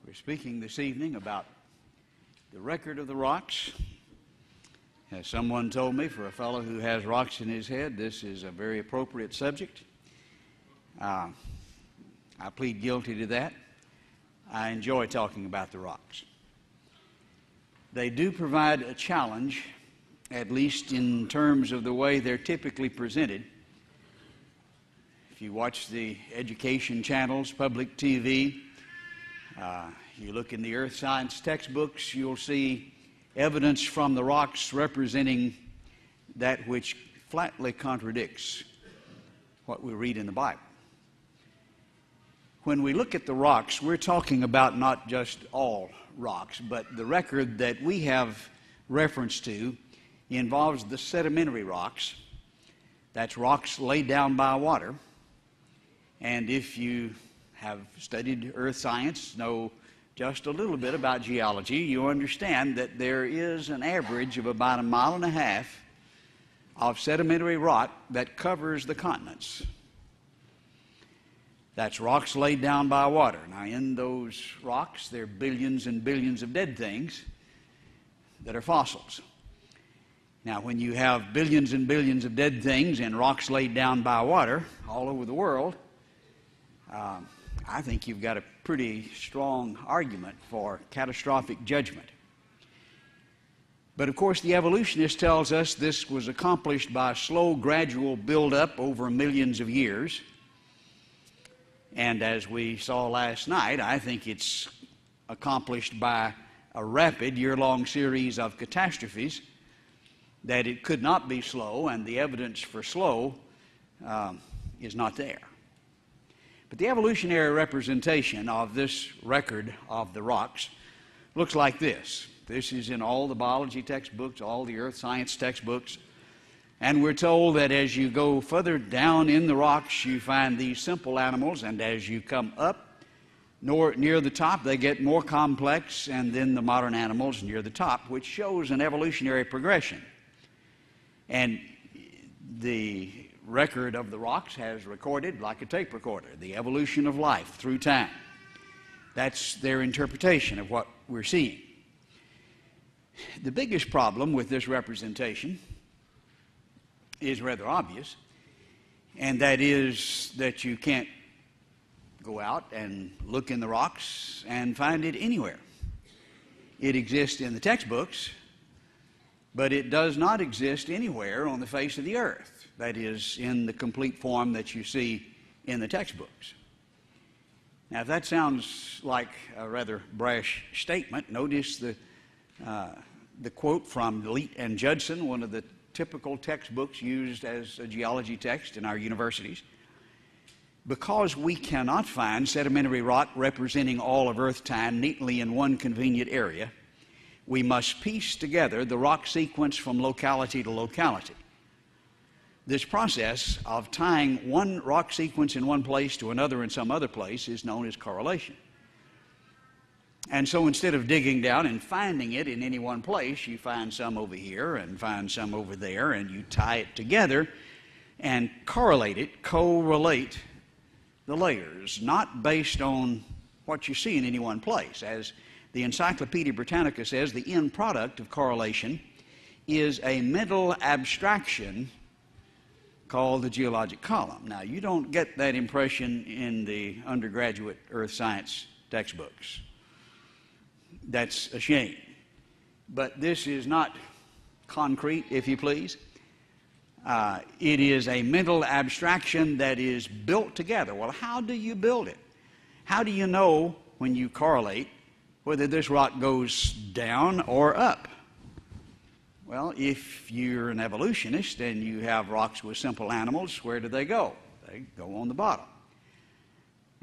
We're speaking this evening about the record of the rocks. As someone told me, for a fellow who has rocks in his head, this is a very appropriate subject. I plead guilty to that. I enjoy talking about the rocks. They do provide a challenge, at least in terms of the way they're typically presented. If you watch the education channels, public TV, you look in the earth science textbooks, you'll see evidence from the rocks representing that which flatly contradicts what we read in the Bible. When we look at the rocks, we're talking about not just all rocks, but the record that we have reference to involves the sedimentary rocks. That's rocks laid down by water. And if you have studied earth science, know just a little bit about geology, you understand that there is an average of about 1.5 miles of sedimentary rock that covers the continents. That's rocks laid down by water. Now, in those rocks, there are billions and billions of dead things that are fossils. Now, when you have billions and billions of dead things in rocks laid down by water all over the world, I think you've got a pretty strong argument for catastrophic judgment. But of course, the evolutionist tells us this was accomplished by a slow, gradual buildup over millions of years. And as we saw last night, I think it's accomplished by a rapid year-long series of catastrophes, that it could not be slow, and the evidence for slow is not there. But the evolutionary representation of this record of the rocks looks like this. This is in all the biology textbooks, all the earth science textbooks. And we're told that as you go further down in the rocks, you find these simple animals, and as you come up near the top, they get more complex, and then the modern animals near the top, which shows an evolutionary progression. And the record of the rocks has recorded, like a tape recorder, the evolution of life through time. That's their interpretation of what we're seeing. The biggest problem with this representation is rather obvious, and that is that you can't go out and look in the rocks and find it anywhere. It exists in the textbooks, but it does not exist anywhere on the face of the earth. That is, in the complete form that you see in the textbooks. Now, if that sounds like a rather brash statement, notice the quote from Leet and Judson, one of the typical textbooks used as a geology text in our universities. Because we cannot find sedimentary rock representing all of Earth time neatly in one convenient area, we must piece together the rock sequence from locality to locality. This process of tying one rock sequence in one place to another in some other place is known as correlation. And so instead of digging down and finding it in any one place, you find some over here and find some over there, and you tie it together and correlate the layers, not based on what you see in any one place. As the Encyclopedia Britannica says, the end product of correlation is a mental abstraction called the geologic column. Now, you don't get that impression in the undergraduate earth science textbooks. That's a shame. But this is not concrete, if you please. It is a mental abstraction that is built together. Well, how do you build it? How do you know when you correlate whether this rock goes down or up? Well, if you're an evolutionist and you have rocks with simple animals, where do they go? They go on the bottom.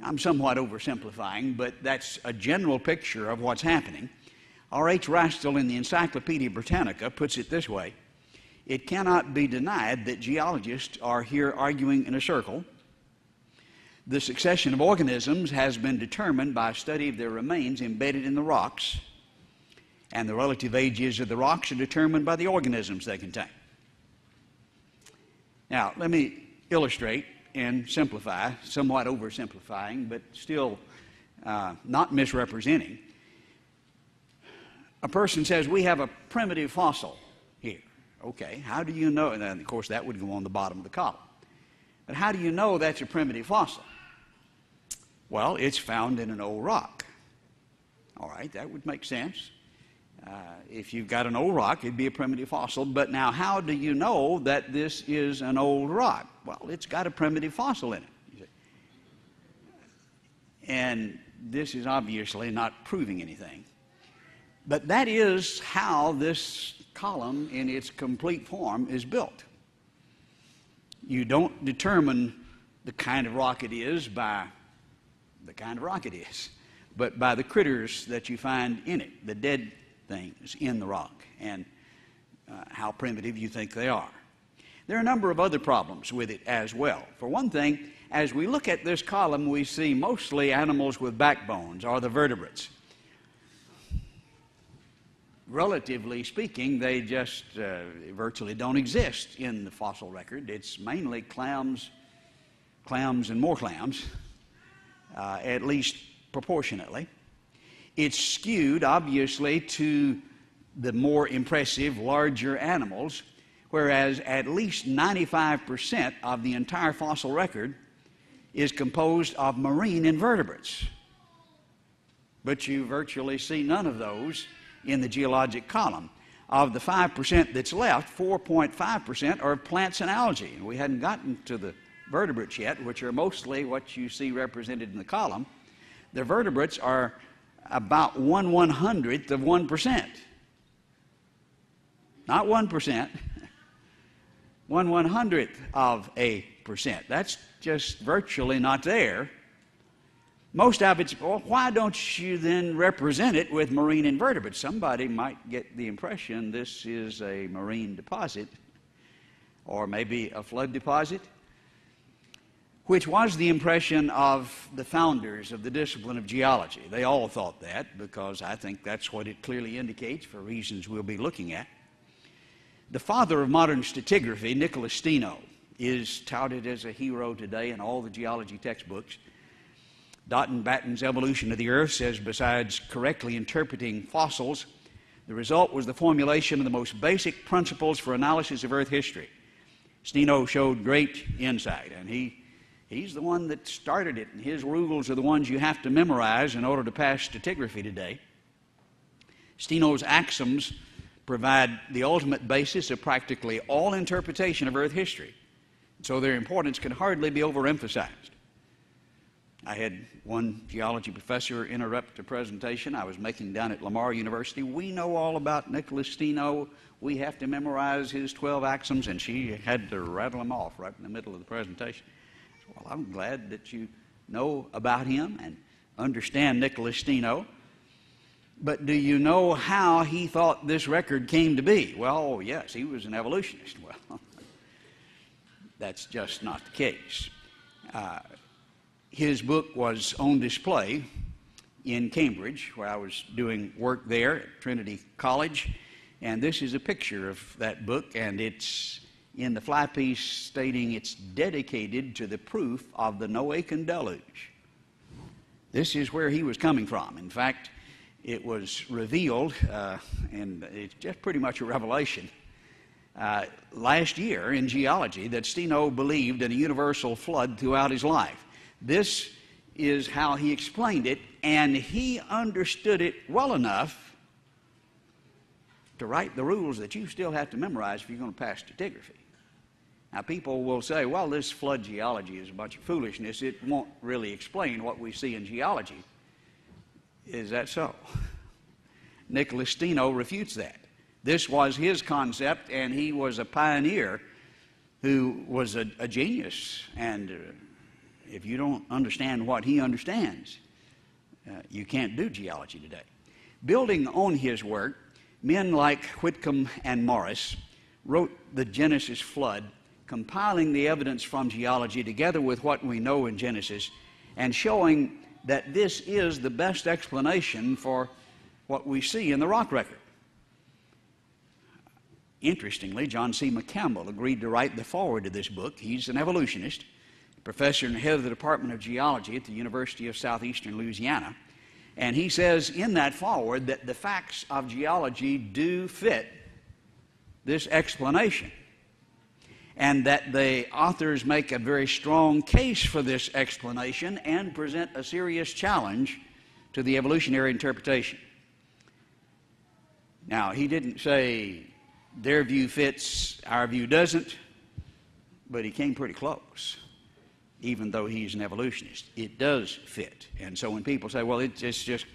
I'm somewhat oversimplifying, but that's a general picture of what's happening. R.H. Rastell in the Encyclopedia Britannica puts it this way: it cannot be denied that geologists are here arguing in a circle. The succession of organisms has been determined by a study of their remains embedded in the rocks, and the relative ages of the rocks are determined by the organisms they contain. Now, let me illustrate and simplify, somewhat oversimplifying, but still not misrepresenting. A person says, we have a primitive fossil here. Okay, how do you know? And then, of course, that would go on the bottom of the column. But how do you know that's a primitive fossil? Well, it's found in an old rock. All right, that would make sense. If you've got an old rock, it'd be a primitive fossil. But now, how do you know that this is an old rock? Well, it's got a primitive fossil in it. You see. And this is obviously not proving anything. But that is how this column in its complete form is built. You don't determine the kind of rock it is by the kind of rock it is, but by the critters that you find in it, the dead things in the rock, and how primitive you think they are. There are a number of other problems with it as well. For one thing, as we look at this column, we see mostly animals with backbones, or the vertebrates. Relatively speaking, they just virtually don't exist in the fossil record. It's mainly clams and more clams, at least proportionately. It's skewed, obviously, to the more impressive, larger animals, whereas at least 95% of the entire fossil record is composed of marine invertebrates. But you virtually see none of those in the geologic column. Of the 5% that's left, 4.5% are plants and algae. And we hadn't gotten to the vertebrates yet, which are mostly what you see represented in the column. The vertebrates are about 1/100th of 1%. Not 1%, 1/100th of a percent. That's just virtually not there. Most of it's, well, why don't you then represent it with marine invertebrates? Somebody might get the impression this is a marine deposit, or maybe a flood deposit, which was the impression of the founders of the discipline of geology. They all thought that, because I think that's what it clearly indicates for reasons we'll be looking at. The father of modern stratigraphy, Nicholas Steno, is touted as a hero today in all the geology textbooks. Patton's Evolution of the Earth says, besides correctly interpreting fossils, the result was the formulation of the most basic principles for analysis of Earth history. Steno showed great insight, and he's the one that started it, and his rules are the ones you have to memorize in order to pass stratigraphy today. Steno's axioms provide the ultimate basis of practically all interpretation of Earth history, so their importance can hardly be overemphasized. I had one geology professor interrupt a presentation I was making down at Lamar University. We know all about Nicholas Steno. We have to memorize his 12 axioms, and she had to rattle them off right in the middle of the presentation. Well, I'm glad that you know about him and understand Nicholas Steno. But do you know how he thought this record came to be? Well, yes, he was an evolutionist. Well, that's just not the case. His book was on display in Cambridge, where I was doing work there at Trinity College, and this is a picture of that book, and it's in the fly piece stating it's dedicated to the proof of the Noachian deluge. This is where he was coming from. In fact, it was revealed, and it's just pretty much a revelation, last year in geology, that Steno believed in a universal flood throughout his life. This is how he explained it, and he understood it well enough to write the rules that you still have to memorize if you're going to pass stratigraphy. Now, people will say, well, this flood geology is a bunch of foolishness. It won't really explain what we see in geology. Is that so? Nicholas Steno refutes that. This was his concept, and he was a pioneer who was a genius. And if you don't understand what he understands, you can't do geology today. Building on his work, men like Whitcomb and Morris wrote the Genesis flood, compiling the evidence from geology together with what we know in Genesis, and showing that this is the best explanation for what we see in the rock record. Interestingly, John C. McCampbell agreed to write the foreword to this book. He's an evolutionist, professor and head of the Department of Geology at the University of Southeastern Louisiana. And he says in that foreword that the facts of geology do fit this explanation, and that the authors make a very strong case for this explanation and present a serious challenge to the evolutionary interpretation. Now, he didn't say their view fits, our view doesn't, but he came pretty close, even though he's an evolutionist. It does fit. And so when people say, well, it's just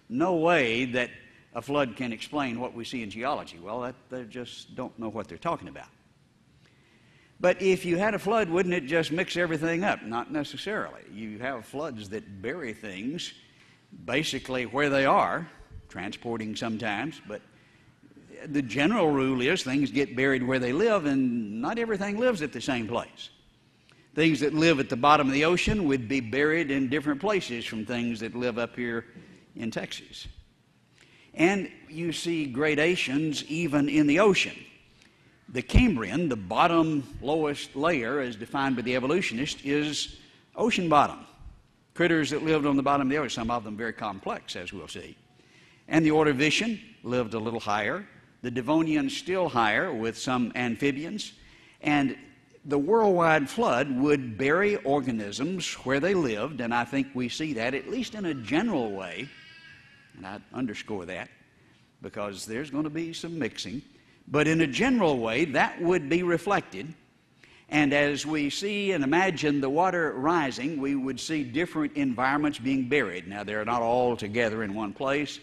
no way that a flood can explain what we see in geology, well, they just don't know what they're talking about. But if you had a flood, wouldn't it just mix everything up? Not necessarily. You have floods that bury things basically where they are, transporting sometimes, but the general rule is things get buried where they live, and not everything lives at the same place. Things that live at the bottom of the ocean would be buried in different places from things that live up here in Texas. And you see gradations even in the ocean. The Cambrian, the bottom lowest layer as defined by the evolutionist, is ocean bottom. Critters that lived on the bottom of the ocean, some of them very complex, as we'll see. And the Ordovician lived a little higher. The Devonian still higher, with some amphibians. And the worldwide flood would bury organisms where they lived, and I think we see that, at least in a general way, and I underscore that because there's going to be some mixing, but in a general way, that would be reflected. And as we see and imagine the water rising, we would see different environments being buried. Now, they're not all together in one place,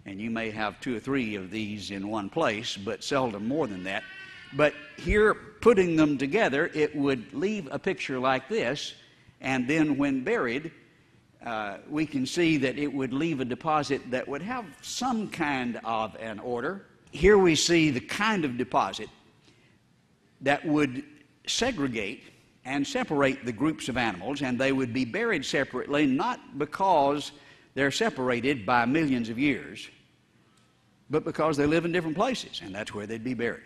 and you may have 2 or 3 of these in one place, but seldom more than that. But here, putting them together, it would leave a picture like this, and then when buried, we can see that it would leave a deposit that would have some kind of an order. Here we see the kind of deposit that would segregate and separate the groups of animals, and they would be buried separately, not because they're separated by millions of years, but because they live in different places, and that's where they'd be buried.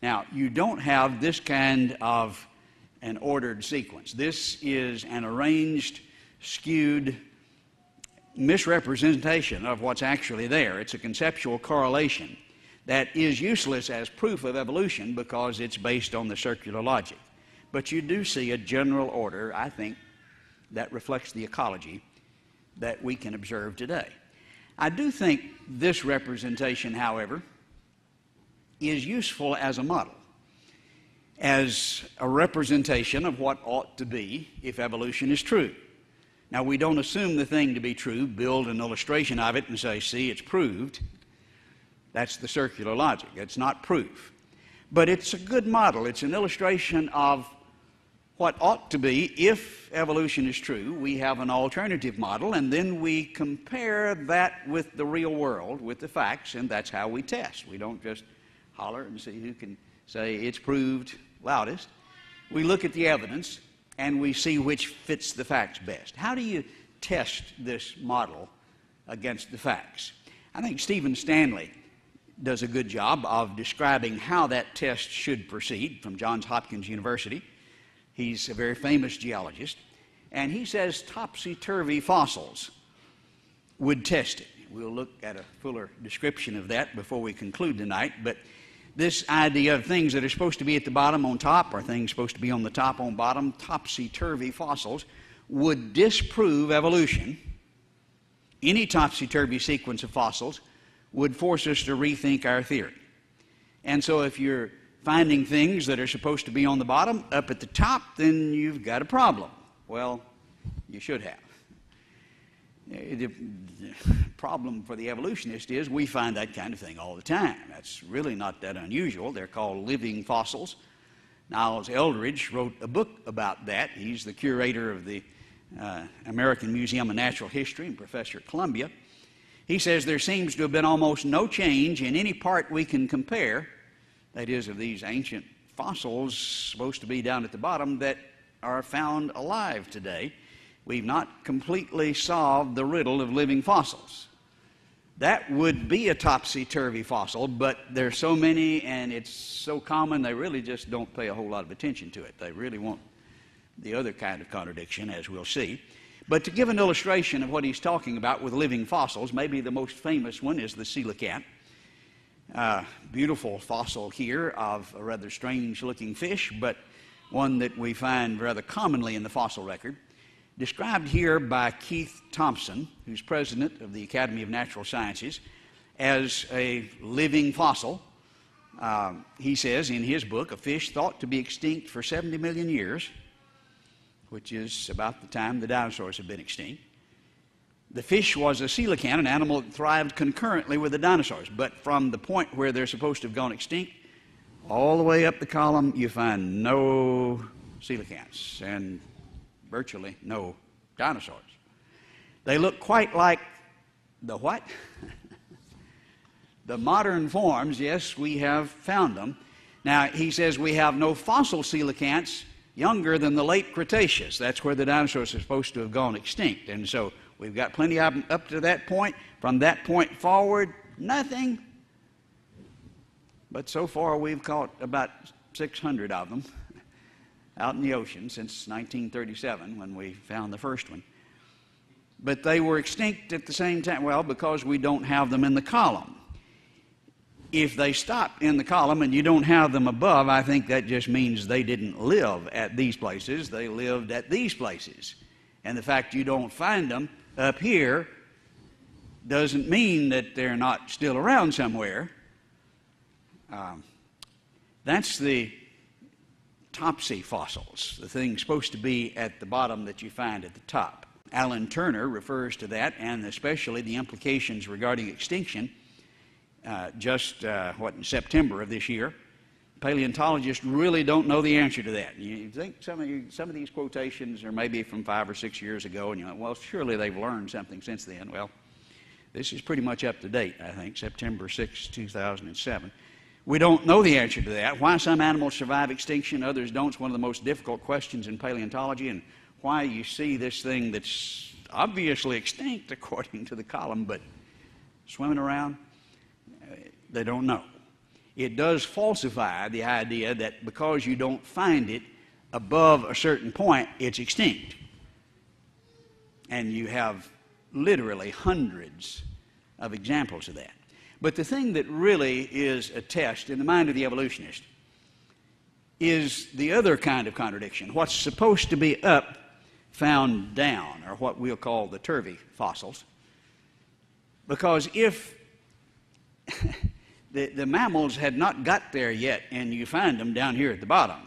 Now, you don't have this kind of an ordered sequence. This is an arranged, skewed misrepresentation of what's actually there. It's a conceptual correlation that is useless as proof of evolution because it's based on the circular logic. But you do see a general order, I think, that reflects the ecology that we can observe today. I do think this representation, however, is useful as a model, as a representation of what ought to be if evolution is true. Now, we don't assume the thing to be true, build an illustration of it and say, see, it's proved. That's the circular logic. It's not proof. But it's a good model. It's an illustration of what ought to be if evolution is true. We have an alternative model, and then we compare that with the real world, with the facts, and that's how we test. We don't just holler and see who can say it's proved loudest. We look at the evidence and we see which fits the facts best. How do you test this model against the facts? I think Stephen Stanley does a good job of describing how that test should proceed from Johns Hopkins University. He's a very famous geologist, and he says topsy-turvy fossils would test it. We'll look at a fuller description of that before we conclude tonight, but this idea of things that are supposed to be at the bottom on top or things supposed to be on the top on bottom, topsy-turvy fossils, would disprove evolution. Any topsy-turvy sequence of fossils would force us to rethink our theory. And so if you're finding things that are supposed to be on the bottom up at the top, then you've got a problem. Well, you should have. The problem for the evolutionist is we find that kind of thing all the time. That's really not that unusual. They're called living fossils. Niles Eldredge wrote a book about that. He's the curator of the American Museum of Natural History and professor at Columbia. He says there seems to have been almost no change in any part we can compare, that is, of these ancient fossils supposed to be down at the bottom that are found alive today. We've not completely solved the riddle of living fossils. That would be a topsy-turvy fossil, but there's so many and it's so common they really just don't pay a whole lot of attention to it. They really won't the other kind of contradiction, as we'll see. But to give an illustration of what he's talking about with living fossils, maybe the most famous one is the coelacanth. Beautiful fossil here of a rather strange-looking fish, but one that we find rather commonly in the fossil record. Described here by Keith Thompson, who's president of the Academy of Natural Sciences, as a living fossil. He says in his book, a fish thought to be extinct for 70 million years, which is about the time the dinosaurs have been extinct. The fish was a coelacanth, an animal that thrived concurrently with the dinosaurs. But from the point where they're supposed to have gone extinct, all the way up the column, you find no coelacanths and virtually no dinosaurs. They look quite like the what? The modern forms. Yes, we have found them. Now, he says we have no fossil coelacanths younger than the late Cretaceous. That's where the dinosaurs are supposed to have gone extinct. And so we've got plenty of them up to that point. From that point forward, nothing. But so far, we've caught about 600 of them out in the ocean since 1937 when we found the first one. But they were extinct at the same time, well, because we don't have them in the column. If they stop in the column and you don't have them above, I think that just means they didn't live at these places. They lived at these places. And the fact you don't find them up here doesn't mean that they're not still around somewhere. That's the topsy fossils, the thing supposed to be at the bottom that you find at the top. Alan Turner refers to that, and especially the implications regarding extinction. In September of this year, paleontologists really don't know the answer to that. You think some of these quotations are maybe from 5 or 6 years ago, and you're like, well, surely they've learned something since then. Well, this is pretty much up to date, I think, September 6, 2007. We don't know the answer to that. Why some animals survive extinction, others don't, is one of the most difficult questions in paleontology, and why you see this thing that's obviously extinct according to the column, but swimming around, they don't know. It does falsify the idea that because you don't find it above a certain point, it's extinct. And you have literally hundreds of examples of that. But the thing that really is a test in the mind of the evolutionist is the other kind of contradiction. What's supposed to be up found down, or what we'll call the turvy fossils. Because if the mammals had not got there yet and you find them down here at the bottom,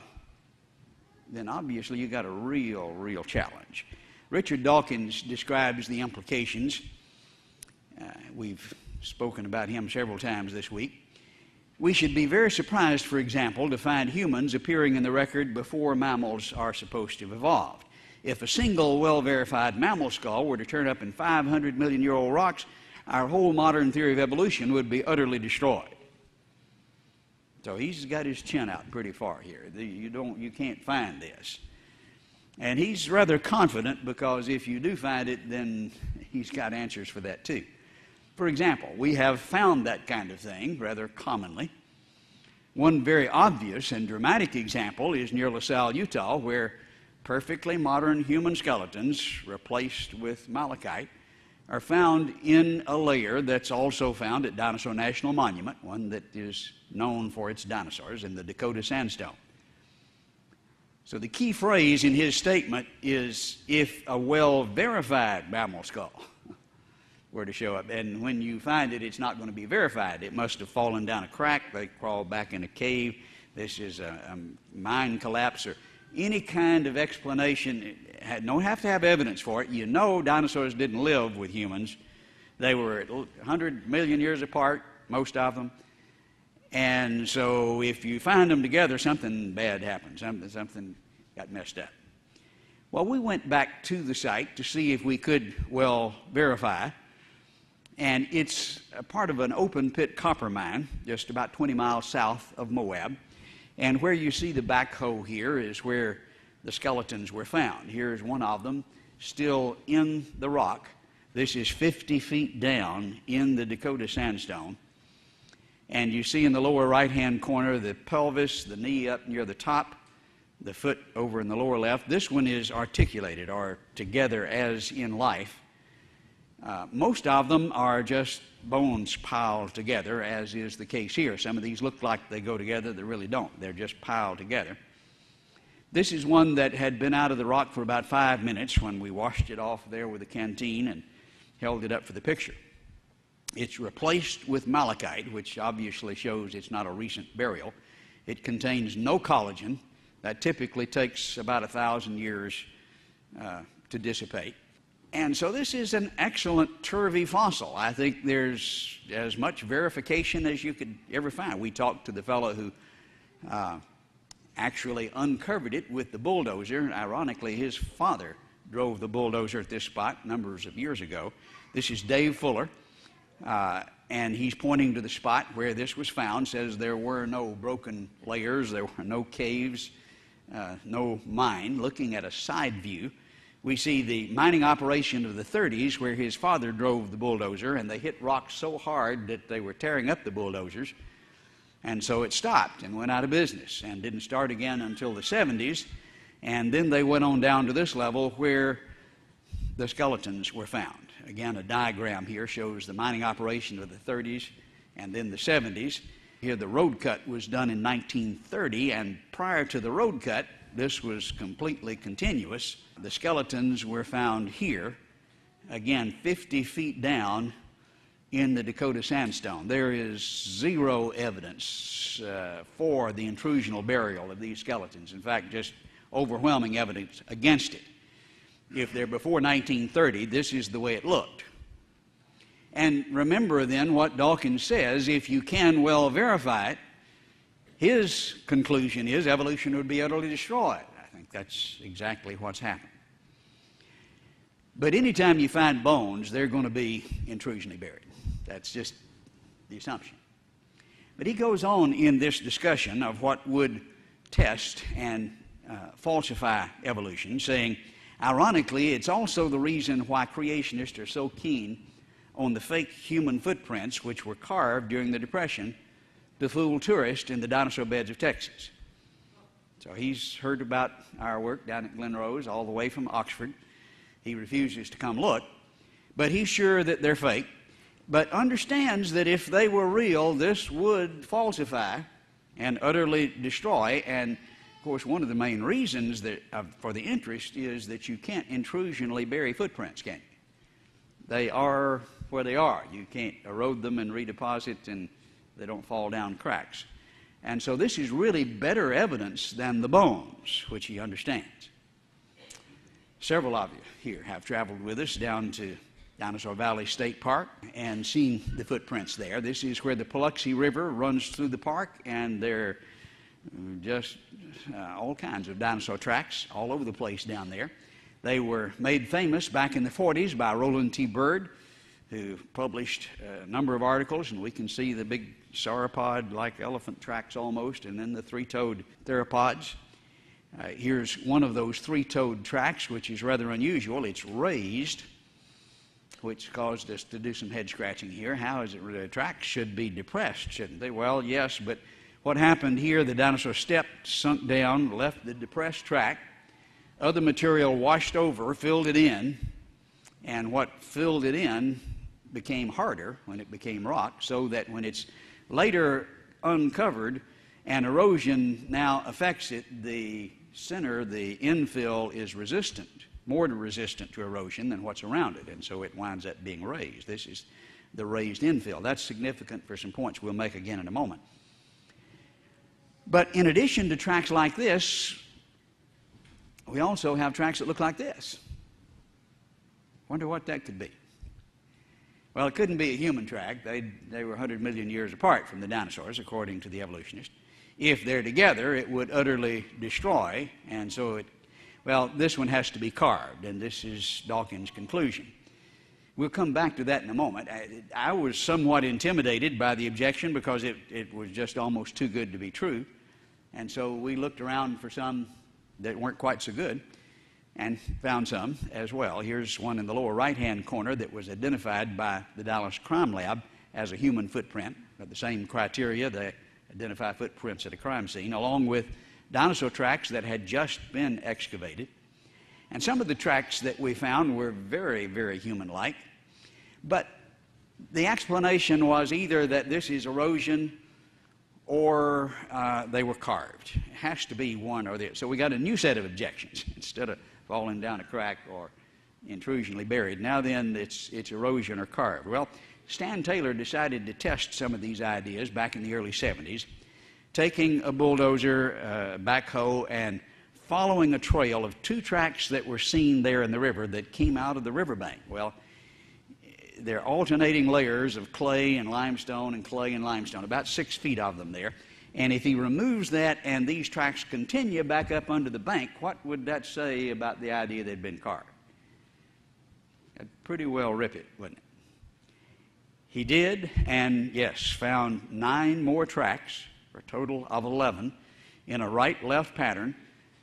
then obviously you got a real challenge. Richard Dawkins describes the implications. We've spoken about him several times this week. We should be very surprised, for example, to find humans appearing in the record before mammals are supposed to have evolved. If a single well-verified mammal skull were to turn up in 500 million-year-old rocks, our whole modern theory of evolution would be utterly destroyed. So he's got his chin out pretty far here. You can't find this. And he's rather confident, because if you do find it, then he's got answers for that too. For example, we have found that kind of thing rather commonly. One very obvious and dramatic example is near LaSalle, Utah, where perfectly modern human skeletons replaced with malachite are found in a layer that's also found at Dinosaur National Monument, one that is known for its dinosaurs, in the Dakota sandstone. So the key phrase in his statement is, if a well-verified mammal skull were to show up. And when you find it, it's not going to be verified. It must have fallen down a crack. They crawled back in a cave. This is a mine collapse, or any kind of explanation. Don't have to have evidence for it. You know dinosaurs didn't live with humans. They were 100 million years apart, most of them. And so if you find them together, something bad happened. Something got messed up. Well, we went back to the site to see if we could, well, verify. And it's a part of an open pit copper mine, just about 20 miles south of Moab. And where you see the backhoe here is where the skeletons were found. Here's one of them, still in the rock. This is 50 feet down in the Dakota sandstone. And you see in the lower right-hand corner the pelvis, the knee up near the top, the foot over in the lower left. This one is articulated or together as in life. Most of them are just bones piled together, as is the case here. Some of these look like they go together. They really don't. They're just piled together. This is one that had been out of the rock for about 5 minutes when we washed it off there with a canteen and held it up for the picture. It's replaced with malachite, which obviously shows it's not a recent burial. It contains no collagen. That typically takes about 1,000 years to dissipate. And so this is an excellent turvy fossil. I think there's as much verification as you could ever find. We talked to the fellow who actually uncovered it with the bulldozer. Ironically, his father drove the bulldozer at this spot numbers of years ago. This is Dave Fuller, and he's pointing to the spot where this was found, says there were no broken layers, there were no caves, no mine. Looking at a side view, we see the mining operation of the 30s where his father drove the bulldozer, and they hit rocks so hard that they were tearing up the bulldozers, and so it stopped and went out of business and didn't start again until the 70s. And then they went on down to this level where the skeletons were found. Again, a diagram here shows the mining operation of the 30s and then the 70s. Here the road cut was done in 1930, and prior to the road cut, this was completely continuous. The skeletons were found here, again 50 feet down in the Dakota sandstone. There is zero evidence for the intrusional burial of these skeletons. In fact, just overwhelming evidence against it. If they're before 1930, this is the way it looked. And remember then what Dawkins says, if you can well verify it, his conclusion is evolution would be utterly destroyed. I think that's exactly what's happened. But anytime you find bones, they're going to be intrusionally buried. That's just the assumption. But he goes on in this discussion of what would test and falsify evolution, saying, ironically, it's also the reason why creationists are so keen on the fake human footprints which were carved during the Depression to fool tourists in the dinosaur beds of Texas. So he's heard about our work down at Glen Rose all the way from Oxford. He refuses to come look, but he's sure that they're fake, but understands that if they were real, this would falsify and utterly destroy. And of course, one of the main reasons that, for the interest is that you can't intrusionally bury footprints, can you? They are where they are. You can't erode them and redeposit, and they don't fall down cracks. And so this is really better evidence than the bones, which he understands. Several of you here have traveled with us down to Dinosaur Valley State Park and seen the footprints there. This is where the Paluxy River runs through the park, and there are just all kinds of dinosaur tracks all over the place down there. They were made famous back in the 40s by Roland T. Byrd, who published a number of articles, and we can see the big sauropod-like elephant tracks almost, and then the three-toed theropods. Here's one of those three-toed tracks, which is rather unusual. It's raised, which caused us to do some head scratching here. How is it the tracks should be depressed, shouldn't they? Well, yes, but what happened here, the dinosaur stepped, sunk down, left the depressed track. Other material washed over, filled it in, and what filled it in became harder when it became rock, so that when it's later uncovered and erosion now affects it, the center, the infill, is resistant, more resistant to erosion than what's around it, and so it winds up being raised. This is the raised infill. That's significant for some points we'll make again in a moment. But in addition to tracks like this, we also have tracks that look like this. Wonder what that could be. Well, it couldn't be a human track. They were 100 million years apart from the dinosaurs, according to the evolutionist. If they're together, it would utterly destroy, and so this one has to be carved, and this is Dawkins' conclusion. We'll come back to that in a moment. I was somewhat intimidated by the objection because it was just almost too good to be true, and so we looked around for some that weren't quite so good and found some as well. Here's one in the lower right-hand corner that was identified by the Dallas Crime Lab as a human footprint. But the same criteria, they identify footprints at a crime scene, along with dinosaur tracks that had just been excavated. And some of the tracks that we found were very, very human-like. But the explanation was either that this is erosion or they were carved. It has to be one or the other. So we got a new set of objections. Instead of falling down a crack or intrusionally buried, now then it's erosion or carved. Well, Stan Taylor decided to test some of these ideas back in the early 70s, taking a bulldozer, a backhoe, and following a trail of two tracks that were seen there in the river that came out of the riverbank. Well, they're alternating layers of clay and limestone and clay and limestone, about 6 feet of them there. And if he removes that and these tracks continue back up under the bank, what would that say about the idea they'd been carved? That'd pretty well rip it, wouldn't it? He did, and yes, found 9 more tracks, for a total of 11, in a right-left pattern,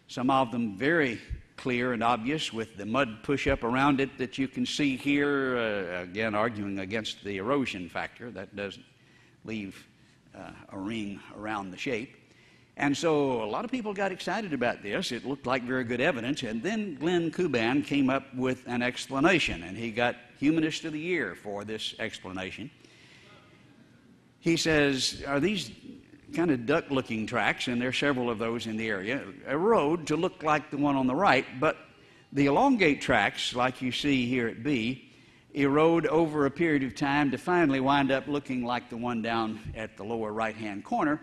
some of them very clear and obvious with the mud push-up around it that you can see here, again arguing against the erosion factor. That doesn't leave a ring around the shape. And so a lot of people got excited about this. It looked like very good evidence. And then Glenn Kuban came up with an explanation, and he got Humanist of the Year for this explanation. He says, are these kind of duck-looking tracks, and there are several of those in the area, erode to look like the one on the right, but the elongate tracks, like you see here at B, erode over a period of time to finally wind up looking like the one down at the lower right-hand corner,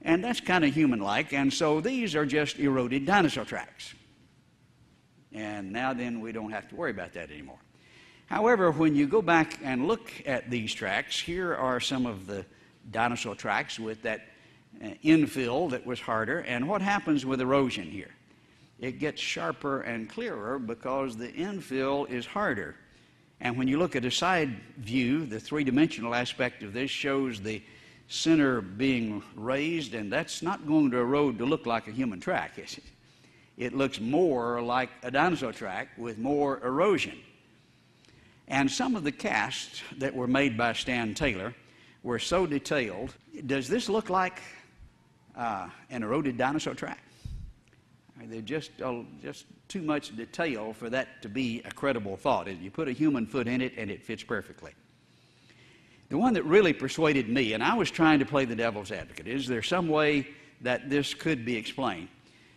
and that's kind of human-like, and so these are just eroded dinosaur tracks. And now then we don't have to worry about that anymore. However, when you go back and look at these tracks, here are some of the dinosaur tracks with that infill that was harder. And what happens with erosion here? It gets sharper and clearer because the infill is harder. And when you look at a side view, the three-dimensional aspect of this shows the center being raised, and that's not going to erode to look like a human track, is it? It looks more like a dinosaur track with more erosion. And some of the casts that were made by Stan Taylor were so detailed. Does this look like an eroded dinosaur track? They're just too much detail for that to be a credible thought. You put a human foot in it and it fits perfectly. The one that really persuaded me, and I was trying to play the devil's advocate, is there some way that this could be explained,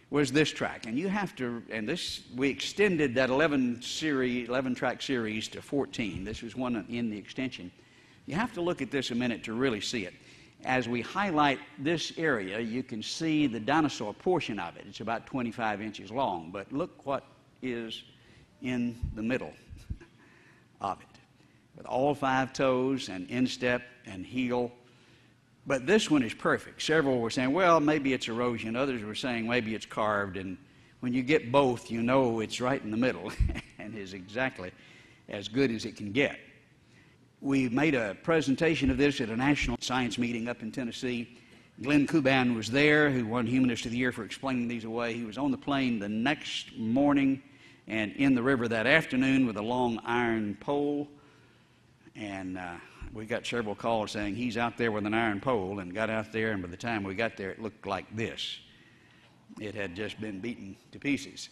was this track. And you have to, and this, we extended that 11 track series to 14. This was one in the extension. You have to look at this a minute to really see it. As we highlight this area, you can see the dinosaur portion of it. It's about 25 inches long, but look what is in the middle of it, with all 5 toes and instep and heel. But this one is perfect. Several were saying, well, maybe it's erosion. Others were saying maybe it's carved. And when you get both, you know it's right in the middle and is exactly as good as it can get. We made a presentation of this at a national science meeting up in Tennessee. Glenn Kuban was there, who won Humanist of the Year for explaining these away. He was on the plane the next morning and in the river that afternoon with a long iron pole. And we got several calls saying he's out there with an iron pole, and got out there, and by the time we got there, it looked like this. It had just been beaten to pieces.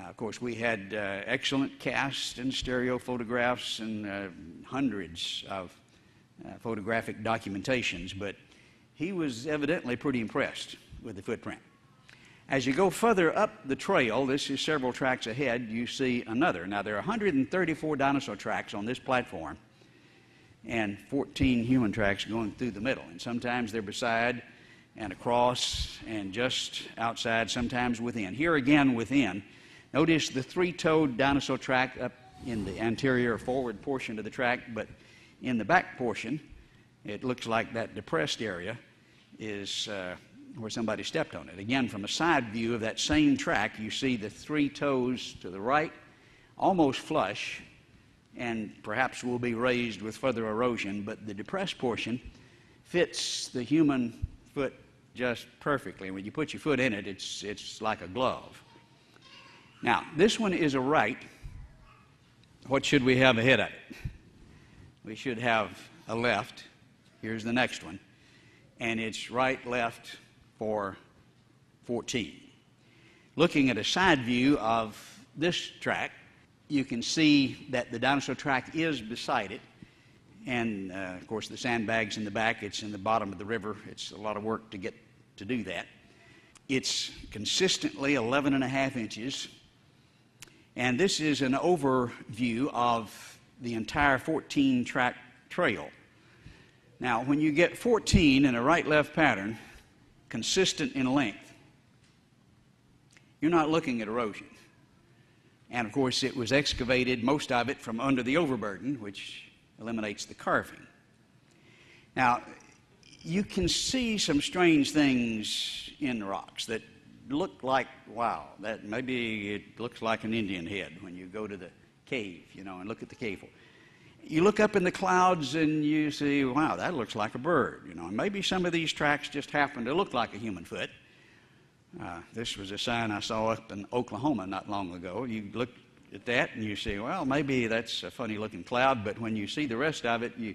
Of course, we had excellent casts and stereo photographs and hundreds of photographic documentations, but he was evidently pretty impressed with the footprint. As you go further up the trail, this is several tracks ahead, you see another. Now, there are 134 dinosaur tracks on this platform and 14 human tracks going through the middle. And sometimes they're beside and across and just outside, sometimes within. Here again, within. Notice the 3-toed dinosaur track up in the anterior forward portion of the track, but in the back portion, it looks like that depressed area is where somebody stepped on it. Again, from a side view of that same track, you see the 3 toes to the right, almost flush, and perhaps will be raised with further erosion, but the depressed portion fits the human foot just perfectly. When you put your foot in it, it's like a glove. Now, this one is a right. What should we have ahead of it? We should have a left. Here's the next one. And it's right, left for 14. Looking at a side view of this track, you can see that the dinosaur track is beside it. And, of course, the sandbags in the back, it's in the bottom of the river. It's a lot of work to get to do that. It's consistently 11.5 inches. And this is an overview of the entire 14-track trail. Now, when you get 14 in a right-left pattern, consistent in length, you're not looking at erosion. And, of course, it was excavated, most of it, from under the overburden, which eliminates the carving. Now, you can see some strange things in the rocks that look like, wow, that maybe it looks like an Indian head when you go to the cave, and look at the cave. You look up in the clouds and you see, wow, that looks like a bird, and maybe some of these tracks just happen to look like a human foot. This was a sign I saw up in Oklahoma not long ago. You look at that and you say, well, maybe that's a funny looking cloud, but when you see the rest of it, you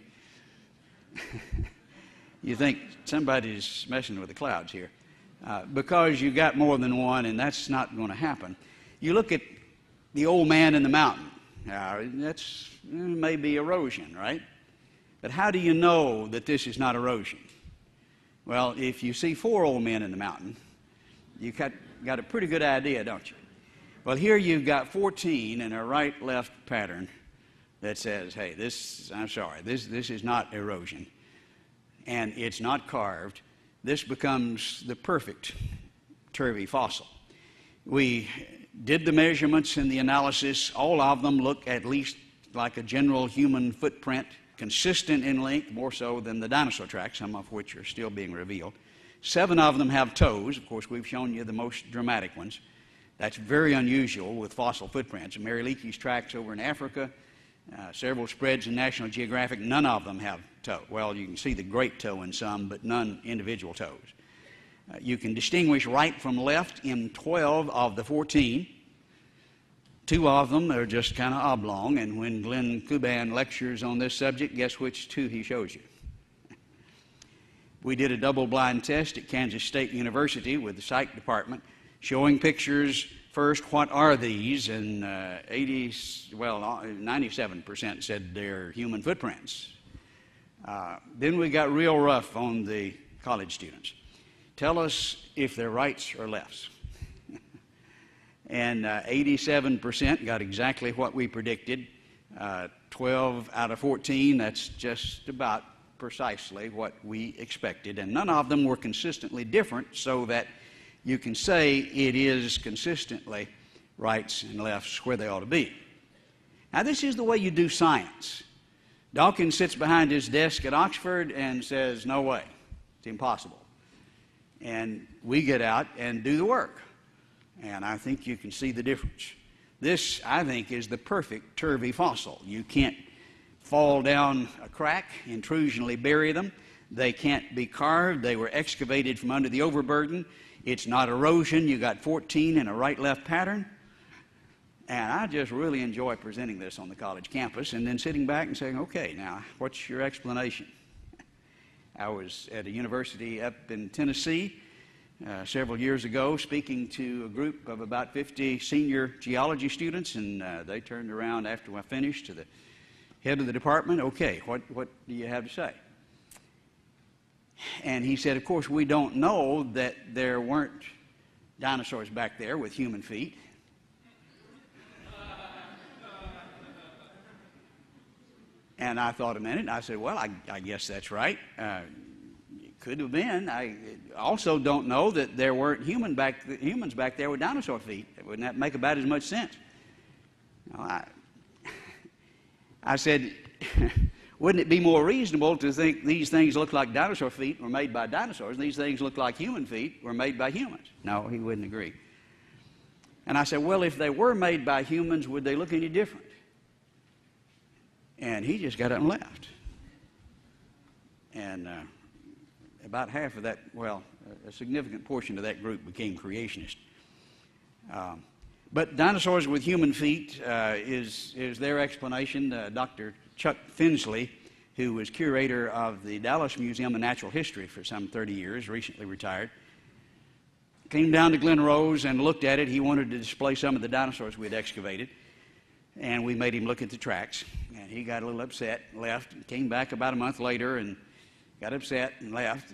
you think somebody's messing with the clouds here, because you got more than one, and that's not going to happen. You look at the old man in the mountain. That's maybe erosion, right? But how do you know that this is not erosion? Well, if you see 4 old men in the mountain, you got a pretty good idea, don't you? Well, here you've got 14 in a right-left pattern that says, hey, this is not erosion, and it's not carved. This becomes the perfect turvy fossil. We did the measurements and the analysis. All of them look at least like a general human footprint, consistent in length, more so than the dinosaur tracks, some of which are still being revealed. 7 of them have toes. Of course, we've shown you the most dramatic ones. That's very unusual with fossil footprints. Mary Leakey's tracks over in Africa, several spreads in National Geographic, none of them have toe. Well, you can see the great toe in some, but none individual toes. You can distinguish right from left in 12 of the 14. 2 of them are just kind of oblong, and when Glenn Kuban lectures on this subject, guess which 2 he shows you? We did a double-blind test at Kansas State University with the psych department, showing pictures. First, what are these? And 97% said they're human footprints. Then we got real rough on the college students. Tell us if they're rights or lefts. And 87% got exactly what we predicted. 12 out of 14, that's just about precisely what we expected. And none of them were consistently different, so that you can say it is consistently rights and lefts where they ought to be. Now, this is the way you do science. Dawkins sits behind his desk at Oxford and says, no way, it's impossible. And we get out and do the work. And I think you can see the difference. This, I think, is the perfect turvy fossil. You can't fall down a crack, intrusionally bury them. They can't be carved. They were excavated from under the overburden. It's not erosion. You got 14 in a right-left pattern. And I just really enjoy presenting this on the college campus and then sitting back and saying, okay, now, what's your explanation? I was at a university up in Tennessee several years ago speaking to a group of about 50 senior geology students, and they turned around after I finished to the head of the department. Okay, what do you have to say? And he said, of course, we don't know that there weren't dinosaurs back there with human feet. And I thought a minute, and I said, well, I guess that's right. It could have been. I also don't know that there weren't humans back there with dinosaur feet. Wouldn't that make about as much sense? Well, I said, wouldn't it be more reasonable to think these things look like dinosaur feet were made by dinosaurs, and these things look like human feet were made by humans? No, he wouldn't agree. And I said, well, if they were made by humans, would they look any different? And he just got up and left. And about half of that, well, a significant portion of that group became creationists. But dinosaurs with human feet is their explanation. Dr. Chuck Finsley, who was curator of the Dallas Museum of Natural History for some 30 years, recently retired, came down to Glen Rose and looked at it. He wanted to display some of the dinosaurs we had excavated, and we made him look at the tracks. And he got a little upset, left, and came back about a month later and got upset and left.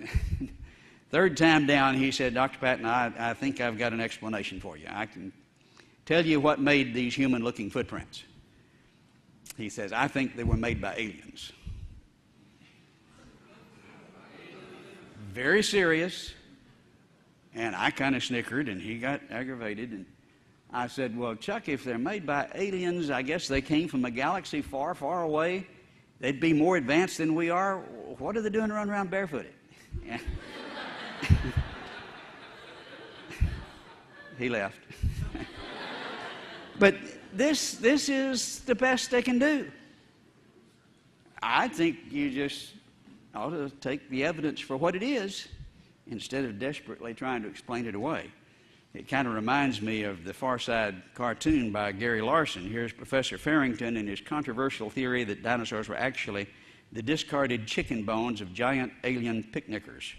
Third time down, he said, Dr. Patton, I think I've got an explanation for you. I can tell you what made these human-looking footprints. He says, I think they were made by aliens. Very serious. And I kind of snickered, and he got aggravated. And I said, well, Chuck, if they're made by aliens, I guess they came from a galaxy far, far away. They'd be more advanced than we are. What are they doing running around barefooted? Yeah. He left. But this is the best they can do. I think you just ought to take the evidence for what it is instead of desperately trying to explain it away. It kind of reminds me of the Far Side cartoon by Gary Larson. Here's Professor Farrington and his controversial theory that dinosaurs were actually the discarded chicken bones of giant alien picnickers.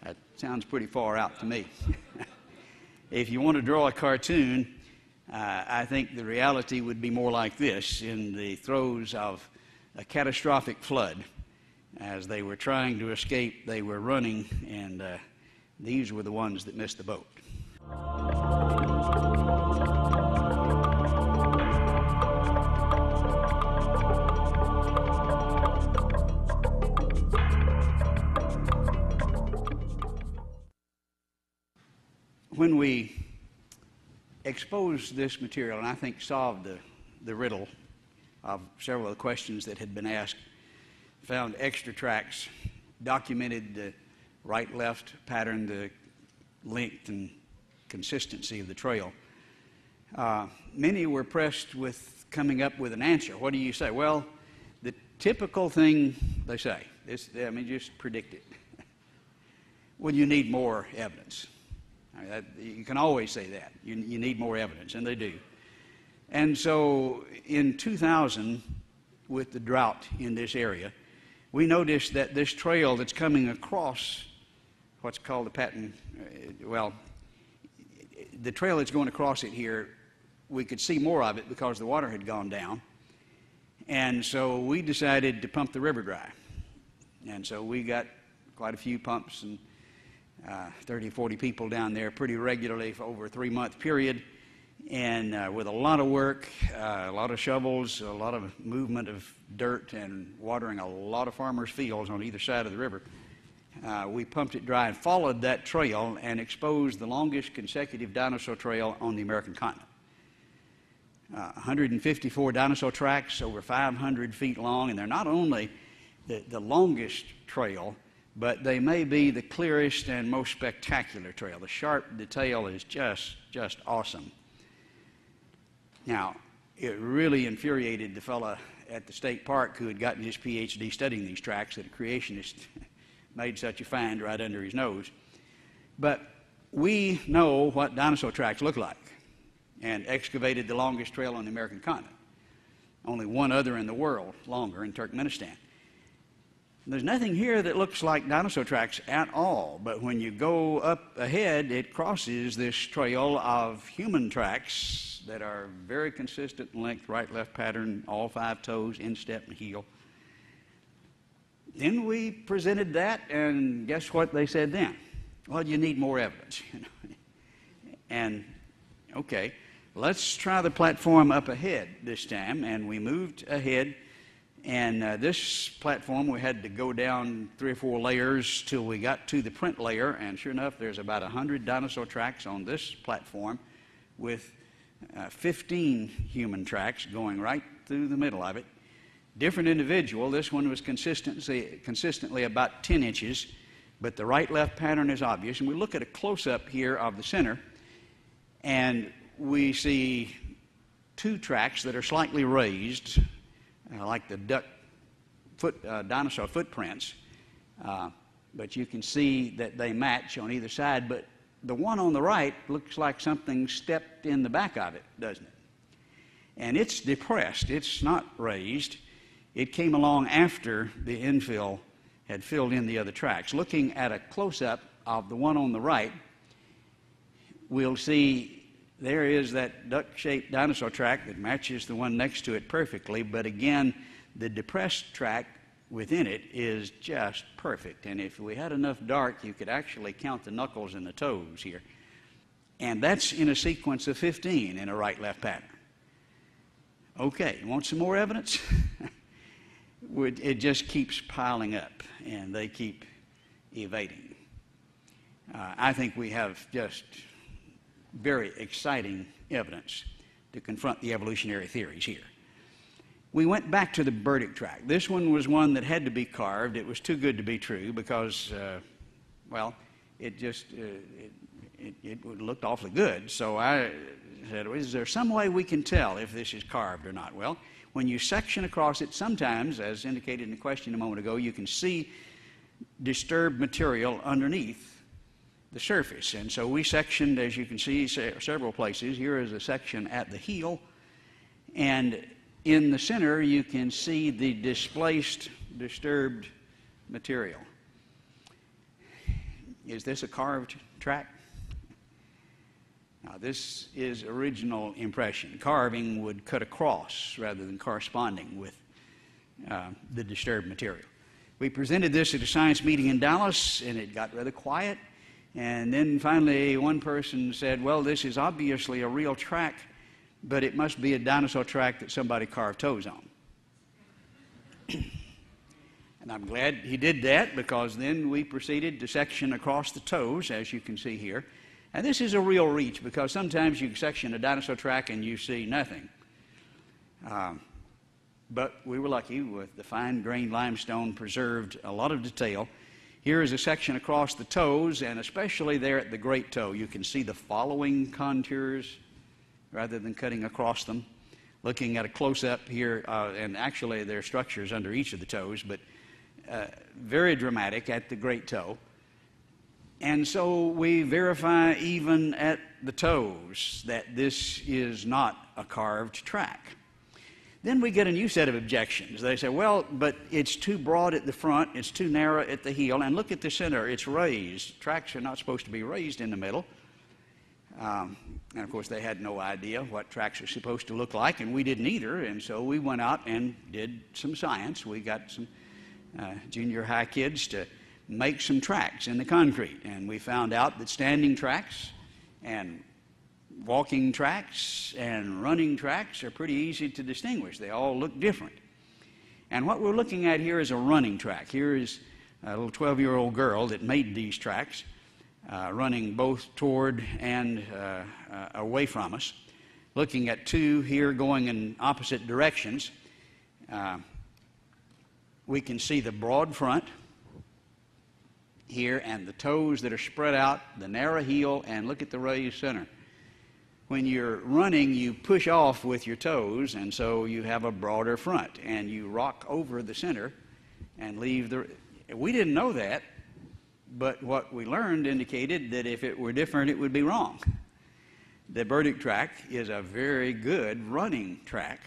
That sounds pretty far out to me. If you want to draw a cartoon, I think the reality would be more like this. In the throes of a catastrophic flood, as they were trying to escape, they were running, and these were the ones that missed the boat. When we exposed this material, and I think solved the riddle of several of the questions that had been asked, found extra tracks, documented the right-left pattern, the length and consistency of the trail. Many were pressed with coming up with an answer. What do you say? Well, the typical thing they say, just predict it. Well, you need more evidence. You can always say that. You need more evidence, and they do. And so in 2000, with the drought in this area, we noticed that this trail that's coming across what's called the Patton, the trail that's going across it here, we could see more of it because the water had gone down. And so we decided to pump the river dry. And so we got quite a few pumps and 30, 40 people down there pretty regularly for over a 3-month period. And with a lot of work, a lot of shovels, a lot of movement of dirt, and watering a lot of farmers' fields on either side of the river, we pumped it dry and followed that trail and exposed the longest consecutive dinosaur trail on the American continent. 154 dinosaur tracks, over 500 feet long, and they're not only the longest trail, but they may be the clearest and most spectacular trail. The sharp detail is just awesome. Now, it really infuriated the fellow at the state park who had gotten his PhD studying these tracks that a creationist made such a find right under his nose. But we know what dinosaur tracks look like and excavated the longest trail on the American continent. Only one other in the world longer, in Turkmenistan. There's nothing here that looks like dinosaur tracks at all, but when you go up ahead, it crosses this trail of human tracks that are very consistent in length, right-left pattern, all 5 toes, instep and heel. Then we presented that, and guess what they said then? Well, you need more evidence. And, okay, let's try the platform up ahead this time, and we moved ahead. And this platform, we had to go down 3 or 4 layers till we got to the print layer, and sure enough, there's about 100 dinosaur tracks on this platform with 15 human tracks going right through the middle of it. Different individual. This one was consistently about 10 inches, but the right-left pattern is obvious. And we look at a close-up here of the center, and we see 2 tracks that are slightly raised, like the dinosaur footprints, but you can see that they match on either side. But the one on the right looks like something stepped in the back of it, doesn't it? And it's depressed. It's not raised. It came along after the infill had filled in the other tracks. Looking at a close-up of the one on the right, we'll see there is that duck-shaped dinosaur track that matches the one next to it perfectly, but again, the depressed track within it is just perfect. And if we had enough dark, you could actually count the knuckles and the toes here. And that's in a sequence of 15 in a right-left pattern. Okay, you want some more evidence? It just keeps piling up, and they keep evading. I think we have just very exciting evidence to confront the evolutionary theories here. We went back to the burdick track. This one was one that had to be carved. It was too good to be true because, well, it just it looked awfully good. So I said, is there some way we can tell if this is carved or not? Well, when you section across it, sometimes, as indicated in the question a moment ago, you can see disturbed material underneath the surface. And so we sectioned, as you can see, several places. Here is a section at the heel, and in the center you can see the displaced, disturbed material. Is this a carved track? Now, this is original impression. Carving would cut across rather than corresponding with the disturbed material. We presented this at a science meeting in Dallas, and it got rather quiet. And then finally one person said, well, this is obviously a real track, but it must be a dinosaur track that somebody carved toes on. And I'm glad he did that, because then we proceeded to section across the toes, as you can see here. And this is a real reach, because sometimes you section a dinosaur track and you see nothing. But we were lucky with the fine-grained limestone preserved a lot of detail. Here is a section across the toes, and especially there at the great toe, you can see the following contours rather than cutting across them. Looking at a close-up here, and actually there are structures under each of the toes, but very dramatic at the great toe. And so we verify even at the toes that this is not a carved track. Then we get a new set of objections. They say, well, but it's too broad at the front, it's too narrow at the heel, and look at the center, it's raised. Tracks are not supposed to be raised in the middle. And of course they had no idea what tracks are supposed to look like, and we didn't either, and so we went out and did some science. We got some junior high kids to make some tracks in the concrete, and we found out that standing tracks and walking tracks and running tracks are pretty easy to distinguish. They all look different. And what we're looking at here is a running track. Here is a little 12-year-old girl that made these tracks, running both toward and away from us. Looking at two here going in opposite directions, we can see the broad front here and the toes that are spread out, the narrow heel, and look at the raised center. When you're running, you push off with your toes, and so you have a broader front, and you rock over the center and leave the... We didn't know that, but what we learned indicated that if it were different, it would be wrong. The burdick track is a very good running track.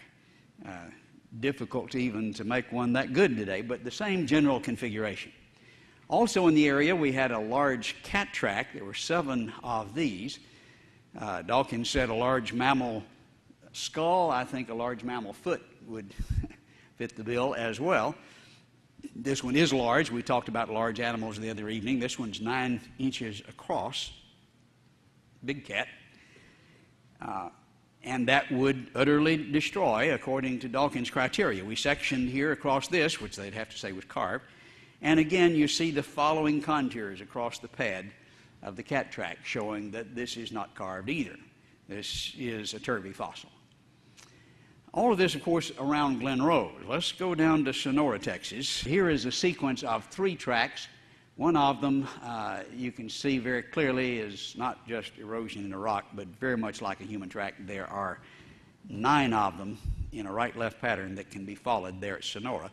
Difficult even to make one that good today, but the same general configuration. Also in the area, we had a large cat track. There were 7 of these. Dawkins said a large mammal skull. I think a large mammal foot would fit the bill as well. This one is large. We talked about large animals the other evening. This one's 9 inches across. Big cat. And that would utterly destroy, according to Dawkins' criteria. We sectioned here across this, which they'd have to say was carved. And again, you see the following contours across the pad of the cat track, showing that this is not carved either. This is a turvy fossil. All of this, of course, around Glen Rose. Let's go down to Sonora, Texas. Here is a sequence of 3 tracks. One of them, you can see very clearly, is not just erosion in the rock, but very much like a human track. There are 9 of them in a right-left pattern that can be followed there at Sonora.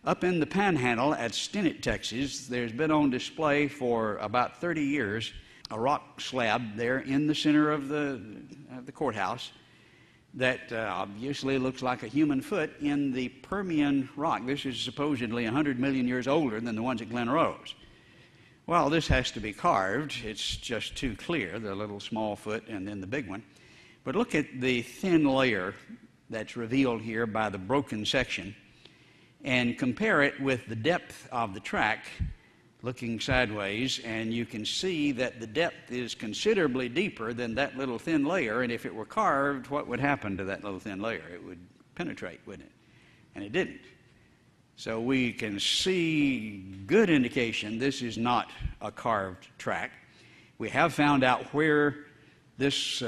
Up in the Panhandle at Stinnett, Texas, there's been on display for about 30 years a rock slab there in the center of the courthouse that obviously looks like a human foot in the Permian rock. This is supposedly 100 million years older than the ones at Glen Rose. Well, this has to be carved. It's just too clear, the little small foot and then the big one. But look at the thin layer that's revealed here by the broken section and compare it with the depth of the track looking sideways, and you can see that the depth is considerably deeper than that little thin layer, and if it were carved, what would happen to that little thin layer? It would penetrate, wouldn't it? And it didn't. So we can see good indication this is not a carved track. We have found out where this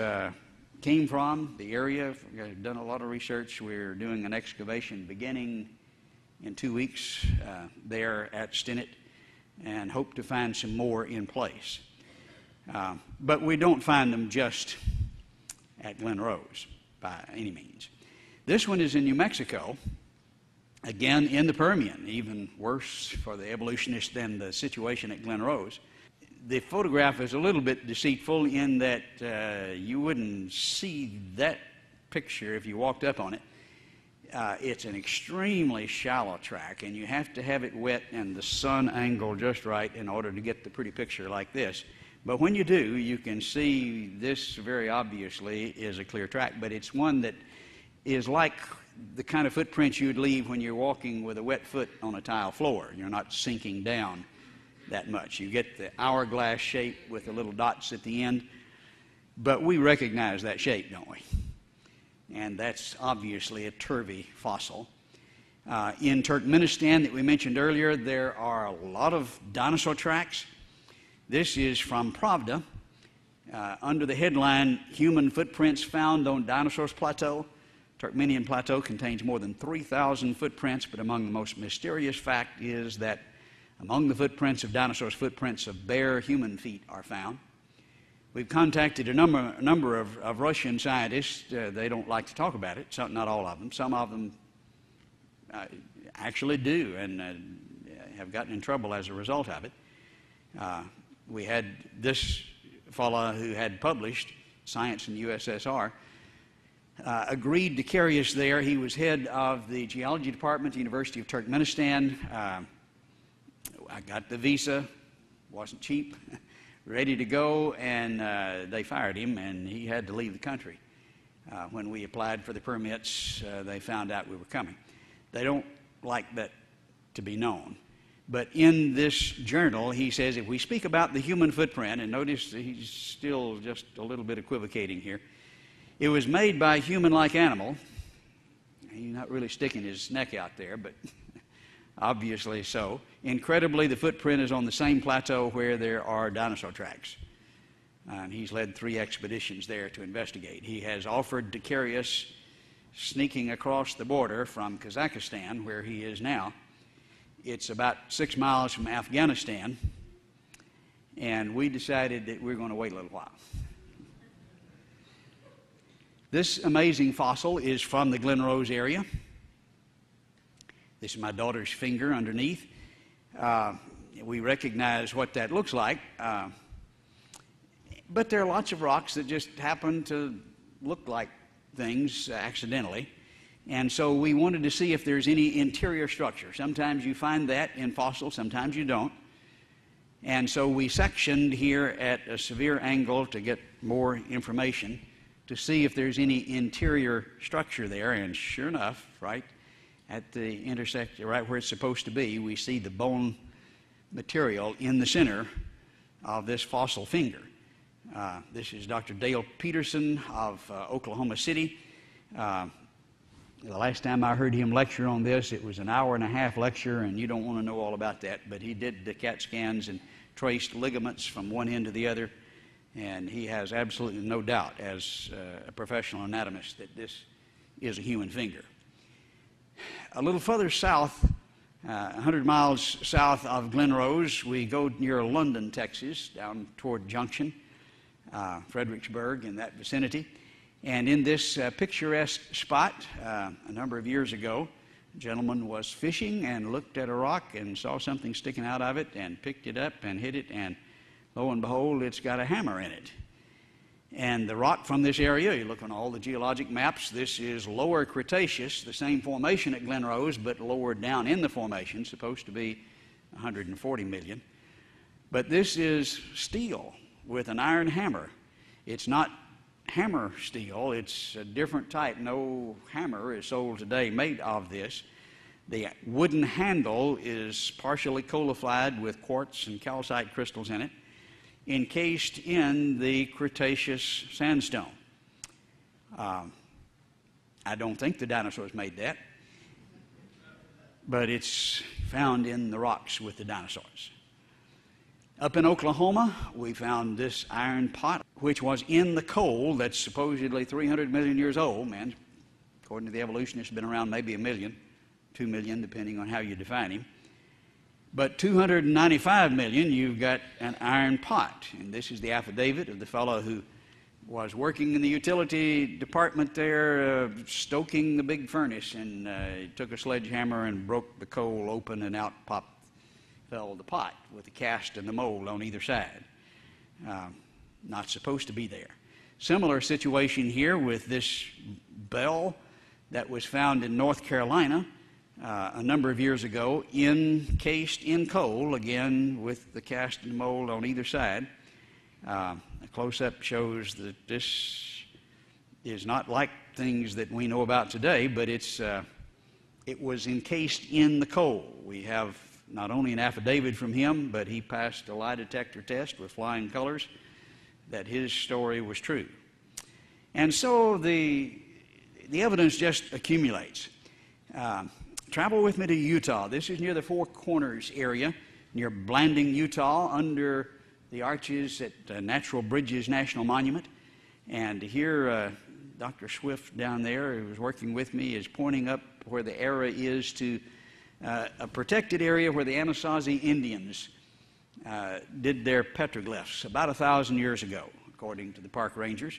came from, the area. We've done a lot of research. We're doing an excavation beginning in 2 weeks there at Stinnett, and hope to find some more in place. But we don't find them just at Glen Rose by any means. This one is in New Mexico, again in the Permian, even worse for the evolutionists than the situation at Glen Rose. The photograph is a little bit deceitful in that you wouldn't see that picture if you walked up on it. It's an extremely shallow track, and you have to have it wet and the sun angle just right in order to get the pretty picture like this. But when you do, you can see this very obviously is a clear track, but it's one that is like the kind of footprints you'd leave when you're walking with a wet foot on a tile floor. You're not sinking down that much. You get the hourglass shape with the little dots at the end, but we recognize that shape, don't we? And that's obviously a turvy fossil. In Turkmenistan that we mentioned earlier, there are a lot of dinosaur tracks. This is from Pravda, under the headline, Human Footprints Found on Dinosaurs Plateau. Turkmenian Plateau contains more than 3,000 footprints, but among the most mysterious fact is that among the footprints of dinosaurs, footprints of bare human feet are found. We've contacted a number of Russian scientists. They don't like to talk about it, not all of them. Some of them actually do and have gotten in trouble as a result of it. We had this fellow who had published Science in the USSR, agreed to carry us there. He was head of the geology department at the University of Turkmenistan. I got the visa, wasn't cheap, ready to go, and they fired him, and he had to leave the country. When we applied for the permits, they found out we were coming. They don't like that to be known. But in this journal, he says, if we speak about the human footprint, and notice he's still just a little bit equivocating here, it was made by a human-like animal. He's not really sticking his neck out there, but obviously so. Incredibly, the footprint is on the same plateau where there are dinosaur tracks. And he's led 3 expeditions there to investigate. He has offered to carry us sneaking across the border from Kazakhstan, where he is now. It's about 6 miles from Afghanistan, and we decided that we're going to wait a little while. This amazing fossil is from the Glen Rose area. This is my daughter's finger underneath. We recognize what that looks like, but there are lots of rocks that just happen to look like things accidentally. And so we wanted to see if there's any interior structure. Sometimes you find that in fossils, sometimes you don't. And so we sectioned here at a severe angle to get more information to see if there's any interior structure there. And sure enough, right at the intersection, right where it's supposed to be, we see the bone material in the center of this fossil finger. This is Dr. Dale Peterson of Oklahoma City. The last time I heard him lecture on this, it was an hour-and-a-half lecture, and you don't want to know all about that, but he did the CAT scans and traced ligaments from one end to the other, and he has absolutely no doubt, as a professional anatomist, that this is a human finger. A little further south, 100 miles south of Glen Rose, we go near London, Texas, down toward Junction, Fredericksburg, in that vicinity. And in this picturesque spot, a number of years ago, a gentleman was fishing and looked at a rock and saw something sticking out of it and picked it up and hit it, and lo and behold, it's got a hammer in it. And the rock from this area, you look on all the geologic maps, this is Lower Cretaceous, the same formation at Glen Rose, but lower down in the formation, supposed to be 140 million. But this is steel with an iron hammer. It's not hammer steel, it's a different type. No hammer is sold today made of this. The wooden handle is partially colified with quartz and calcite crystals in it, encased in the Cretaceous sandstone. I don't think the dinosaurs made that, but it's found in the rocks with the dinosaurs. Up in Oklahoma, we found this iron pot, which was in the coal that's supposedly 300 million years old. Man, according to the evolutionists, been around maybe 1 million, 2 million, depending on how you define him. But 295 million, you've got an iron pot. And this is the affidavit of the fellow who was working in the utility department there, stoking the big furnace, and he took a sledgehammer and broke the coal open, and out fell the pot with the cast and the mold on either side. Not supposed to be there. Similar situation here with this bell that was found in North Carolina a number of years ago, encased in coal, again with the cast and mold on either side. A close-up shows that this is not like things that we know about today, but it was encased in the coal. We have not only an affidavit from him, but he passed a lie detector test with flying colors that his story was true. And so the evidence just accumulates. Travel with me to Utah. This is near the Four Corners area, near Blanding, Utah, under the arches at Natural Bridges National Monument. And here, Dr. Swift down there, who was working with me, is pointing up where the arrow is to a protected area where the Anasazi Indians did their petroglyphs about 1,000 years ago, according to the park rangers.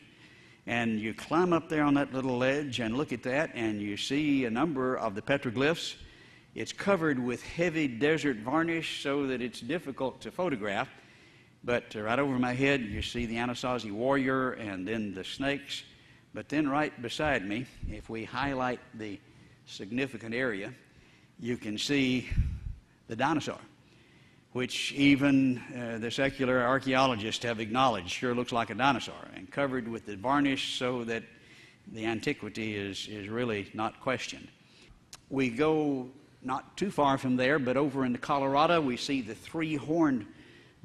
And you climb up there on that little ledge and look at that, and you see a number of the petroglyphs. It's covered with heavy desert varnish so that it's difficult to photograph. But right over my head, you see the Anasazi warrior and then the snakes. But then right beside me, if we highlight the significant area, you can see the dinosaur, which even the secular archaeologists have acknowledged sure looks like a dinosaur, and covered with the varnish so that the antiquity is really not questioned. We go not too far from there, but over in Colorado, we see the three-horned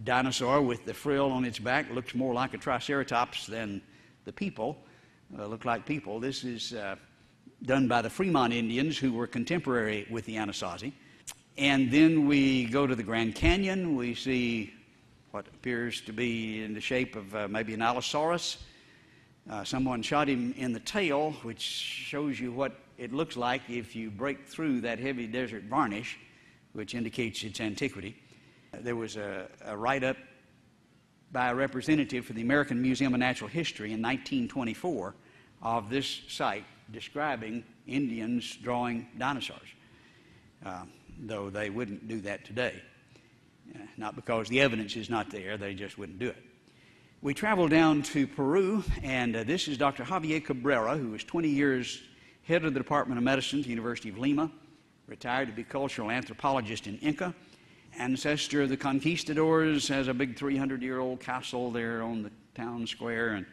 dinosaur with the frill on its back. Looks more like a triceratops than the people. Look like people. This is done by the Fremont Indians, who were contemporary with the Anasazi. And then we go to the Grand Canyon. We see what appears to be in the shape of maybe an Allosaurus. Someone shot him in the tail, which shows you what it looks like if you break through that heavy desert varnish, which indicates its antiquity. There was a write-up by a representative for the American Museum of Natural History in 1924 of this site, describing Indians drawing dinosaurs, though they wouldn't do that today. Not because the evidence is not there, they just wouldn't do it. We traveled down to Peru, and this is Dr. Javier Cabrera, who was 20 years head of the Department of Medicine at the University of Lima, retired to be cultural anthropologist in Inca, ancestor of the conquistadors, has a big 300-year-old castle there on the town square, and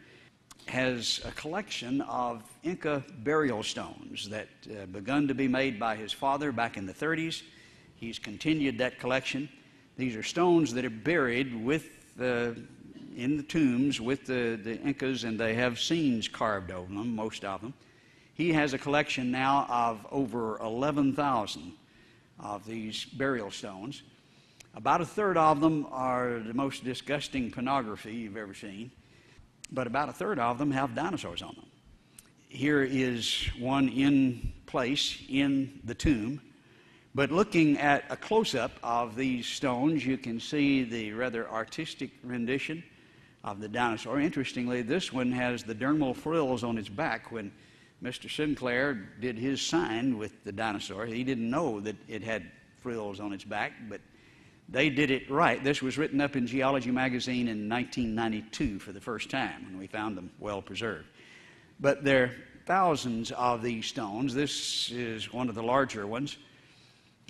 has a collection of Inca burial stones that begun to be made by his father back in the 30s. He's continued that collection. These are stones that are buried with in the tombs with the Incas, and they have scenes carved over them, most of them. He has a collection now of over 11,000 of these burial stones. About a third of them are the most disgusting pornography you've ever seen, but about a third of them have dinosaurs on them. Here is one in place in the tomb, but looking at a close-up of these stones, you can see the rather artistic rendition of the dinosaur. Interestingly, this one has the dermal frills on its back. When Mr. Sinclair did his sign with the dinosaur, he didn't know that it had frills on its back, but they did it right. This was written up in Geology magazine in 1992 for the first time, and we found them well preserved. But there are thousands of these stones. This is one of the larger ones.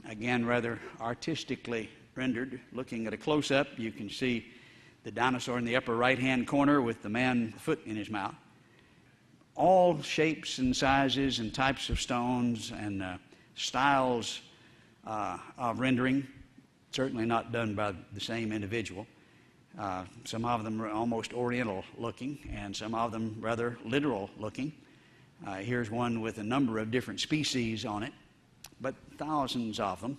Again, rather artistically rendered. Looking at a close-up, you can see the dinosaur in the upper right-hand corner with the man foot in his mouth. All shapes and sizes and types of stones and styles of rendering, certainly not done by the same individual. Some of them are almost oriental looking, and some of them rather literal looking. Here's one with a number of different species on it, but thousands of them.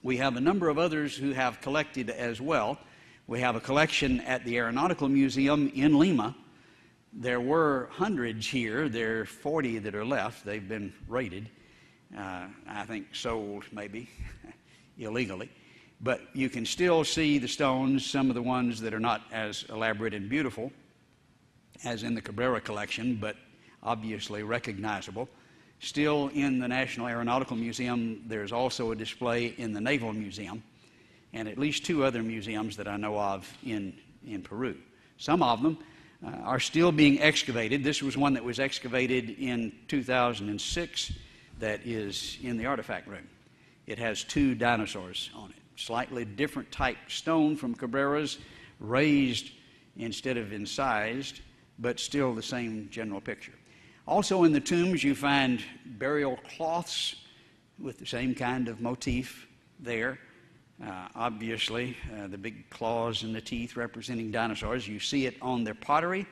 We have a number of others who have collected as well. We have a collection at the Aeronautical Museum in Lima. There were hundreds here. There are 40 that are left. They've been raided, I think sold maybe illegally. But you can still see the stones, some of the ones that are not as elaborate and beautiful as in the Cabrera collection, but obviously recognizable. Still in the National Aeronautical Museum, there's also a display in the Naval Museum and at least 2 other museums that I know of in Peru. Some of them are still being excavated. This was one that was excavated in 2006 that is in the artifact room. It has 2 dinosaurs on it. Slightly different type stone from Cabrera's, raised instead of incised, but still the same general picture. Also in the tombs you find burial cloths with the same kind of motif there. Obviously, the big claws and the teeth representing dinosaurs. You see it on their pottery.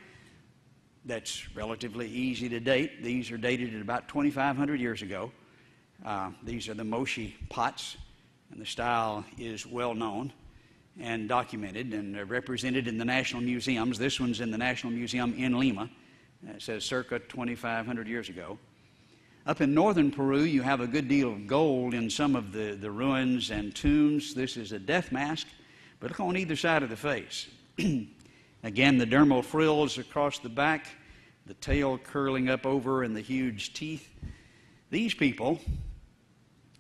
That's relatively easy to date. These are dated at about 2,500 years ago. These are the Moshi pots, and the style is well known and documented and represented in the national museums. This one's in the National Museum in Lima. It says circa 2,500 years ago. Up in northern Peru, you have a good deal of gold in some of the ruins and tombs. This is a death mask, but look on either side of the face. Again, the dermal frills across the back, the tail curling up over, and the huge teeth. These people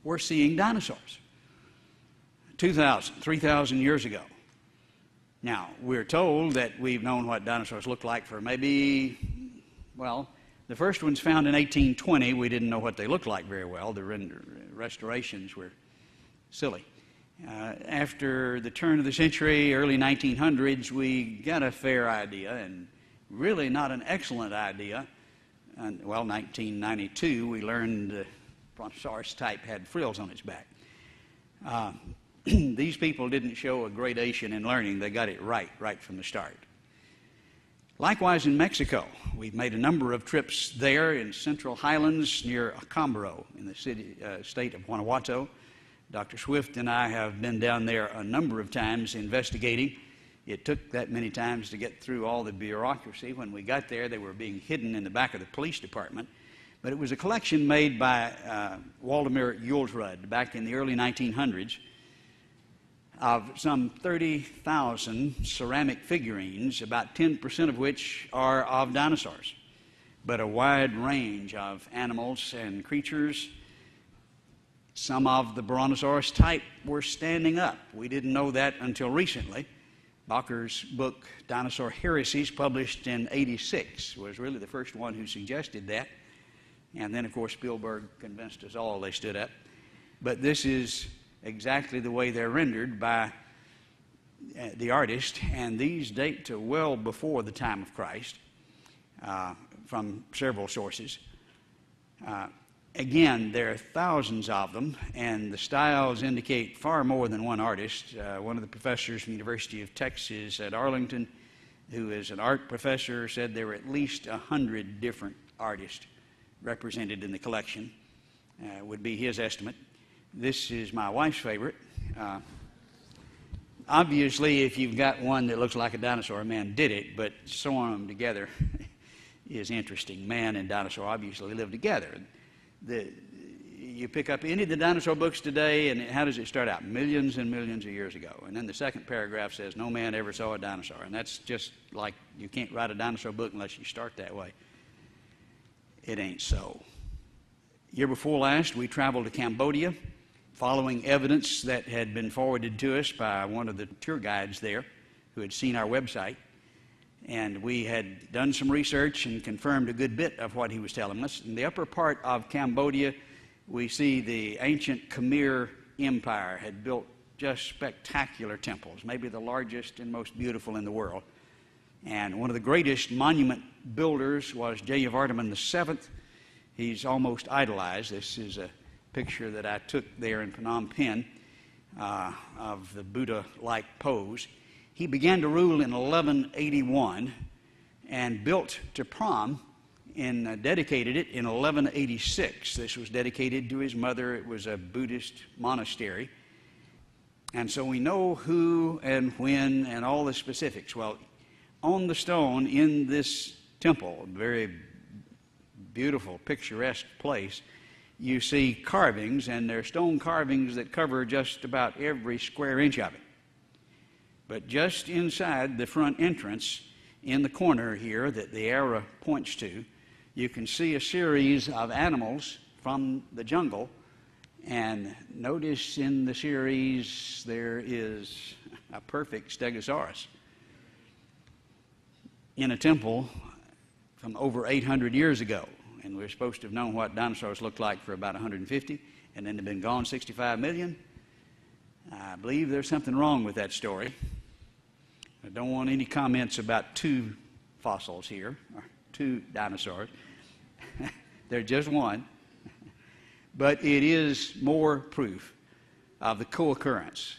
were seeing dinosaurs 2,000, 3,000 years ago. Now, we're told that we've known what dinosaurs look like for maybe, well, the first ones found in 1820, we didn't know what they looked like very well. The restorations were silly. After the turn of the century, early 1900s, we got a fair idea, and really not an excellent idea. And, well, 1992, we learned the Brontosaurus type had frills on its back. These people didn't show a gradation in learning. They got it right from the start. Likewise in Mexico, we've made a number of trips there in Central Highlands near Acambaro in the state of Guanajuato. Dr. Swift and I have been down there a number of times investigating. It took that many times to get through all the bureaucracy. When we got there, they were being hidden in the back of the police department. But it was a collection made by Waldemar Julsrud back in the early 1900s of some 30,000 ceramic figurines, about 10% of which are of dinosaurs, but a wide range of animals and creatures. Some of the Brontosaurus type were standing up. We didn't know that until recently. Bacher's book, Dinosaur Heresies, published in '86, was really the first one who suggested that. And then, of course, Spielberg convinced us all they stood up. But this is exactly the way they're rendered by the artist, and these date to well before the time of Christ from several sources. Again, there are thousands of them, and the styles indicate far more than one artist. One of the professors from the University of Texas at Arlington, who is an art professor, said there were at least 100 different artists represented in the collection, would be his estimate. This is my wife's favorite. Obviously, if you've got one that looks like a dinosaur, a man did it, but sewing them together is interesting. Man and dinosaur obviously live together. You pick up any of the dinosaur books today, and how does it start out? Millions and millions of years ago. And then the second paragraph says, no man ever saw a dinosaur. And that's just like you can't write a dinosaur book unless you start that way. It ain't so. Year before last, we traveled to Cambodia, following evidence that had been forwarded to us by one of the tour guides there who had seen our website. And we had done some research and confirmed a good bit of what he was telling us. In the upper part of Cambodia, we see the ancient Khmer Empire had built just spectacular temples, maybe the largest and most beautiful in the world. And one of the greatest monument builders was Jayavarman VII. He's almost idolized. This is a picture that I took there in Phnom Penh of the Buddha-like pose. He began to rule in 1181 and built Tapram and dedicated it in 1186. This was dedicated to his mother. It was a Buddhist monastery. And so we know who and when and all the specifics. Well, on the stone in this temple, a very beautiful, picturesque place, you see carvings, and they're stone carvings that cover just about every square inch of it. But just inside the front entrance, in the corner here that the arrow points to, you can see a series of animals from the jungle. And notice in the series there is a perfect stegosaurus in a temple from over 800 years ago. And we're supposed to have known what dinosaurs looked like for about 150, and then they've been gone 65 million. I believe there's something wrong with that story. I don't want any comments about two fossils here, or two dinosaurs. They're just one. But it is more proof of the co-occurrence